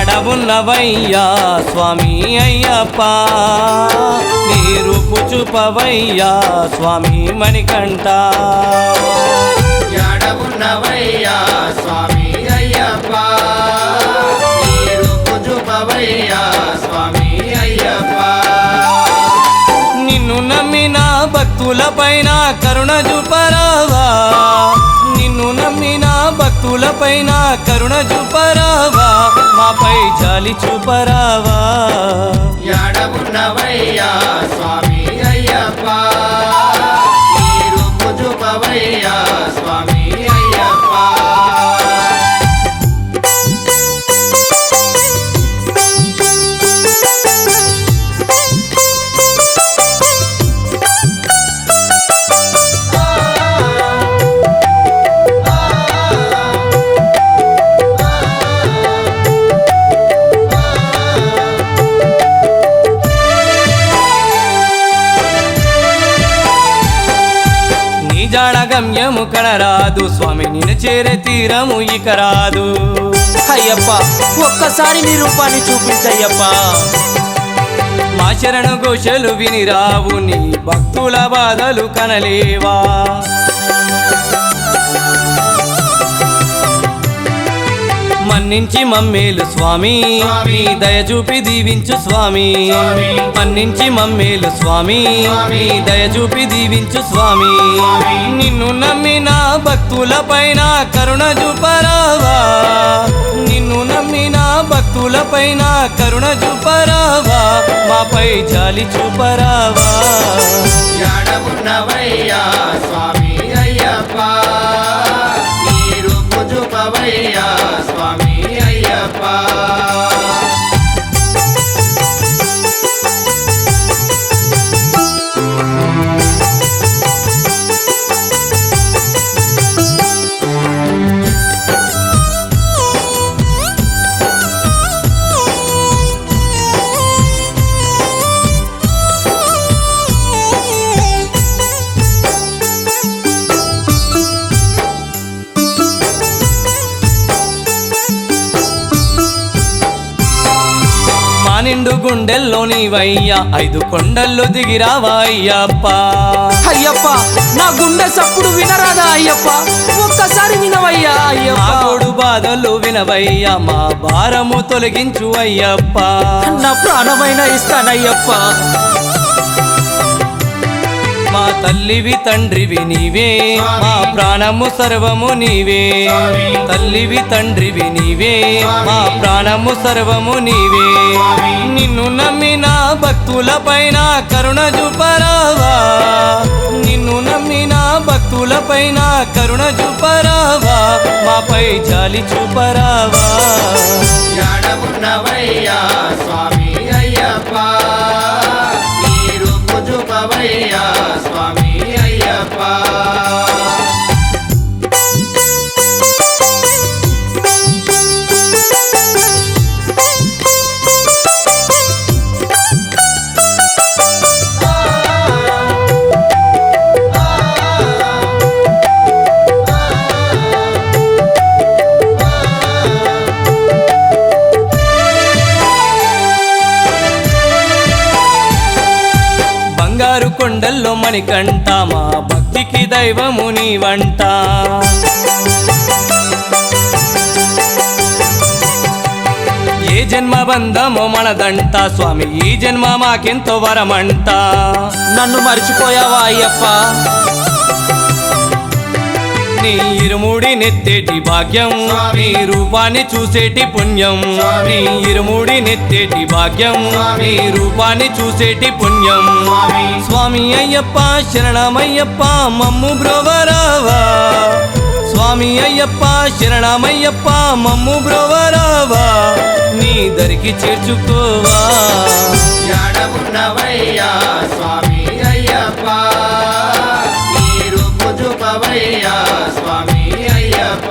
యాడవున్నవయ్యా స్వామి అయ్యప్ప నీ రూపు చూపవయ్యా స్వామి మణికంఠ యాడవున్నవయ్యా స్వామి అయ్యప్ప నీ రూపు చూపవయ్యా స్వామి అయ్యప్ప నిన్ను నమ్మిన భక్తులపైన కరుణ చూపరావా నిన్ను నమ్మిన భక్తులపైన కరుణ చూపరావా మాపై జాలి చూపరావా యాడవున్నవయ్యా స్వామి అయ్యప్ప నీ రూపు చూపవయ్యా స్వామి అయ్యప్ప జాడగమ్యము కనరాదు స్వామి నిన్ను చేరే తీరము ఇక రాదు అయ్యప్ప ఒక్కసారి నీ రూపాన్ని చూపించయ్యప్ప మా శరణ ఘోషలు వినిరావు నీ భక్తుల బాధలు కనలేవా మన్నించి మమ్మేలు స్వామి నీ దయ చూపి దీవించు స్వామి మన్నించి మమ్మేలు స్వామి నీ దయ చూపి దీవించు స్వామి నిన్ను నమ్మిన భక్తులపైన కరుణ చూపరావా నిన్ను నమ్మిన భక్తులపైన కరుణ చూపరావా మాపై జాలి చూపరావా యాడవున్నవయ్యా స్వామి అయ్యప్ప నీ రూపు చూపవయ్యా స్వామి అయ్యప్ప నిండు గుండెల్లో నీవయ్యా 5 కొండల్లో దిగిరావా అయ్యప్ప అయ్యప్ప నా గుండె సప్పుడు వినరాదా అయ్యప్ప ఒక్కసారి వినవయ్యా అయ్యప్ప గోడు బాధలు వినవయ్యా మా భారము తొలగించు అయ్యప్ప నా ప్రాణమైన ఇస్తానయ్యప్ప మా తల్లివి తండ్రివి నీవే మా ప్రాణము సర్వము నీవే తల్లివి తండ్రివి నీవే మా ప్రాణము సర్వము నీవే నిన్ను నమ్మిన భక్తులపైన కరుణ చూపరావా నిన్ను నమ్మిన భక్తులపైన కరుణ చూపరావా మాపై జాలి చూపరావా యాడవున్నవయ్యా స్వామి అయ్యప్ప నీ రూపు చూపవయ్యా స్వామి అయ్యప్ప బంగారు కొండల్లో మణికంఠ మా భక్తికి దైవము నీవంట ఏ జన్మ బంధమో మనదంట స్వామి ఈ జన్మ మాకెంతో వరమంట నన్ను మర్చిపోయావా అయ్యప్ప నీ ఇరుముడి నెత్తేటి భాగ్యం నీ రూపాన్ని చూసేటి పుణ్యం నీ ఇరుముడి నెత్తేటి భాగ్యం నీ రూపాన్ని చూసేటి పుణ్యం స్వామి అయ్యప్ప శరణమయ్యప్ప మమ్ము బ్రోవరావా స్వామి అయ్యప్ప శరణమయ్యప్ప మమ్ము బ్రోవరావా నీ దరికి చేర్చుకోవా యాడవున్నవయ్యా స్వామి అయ్యప్ప నీ రూపు చూపవయ్యా స్వామి అయ్యప్ప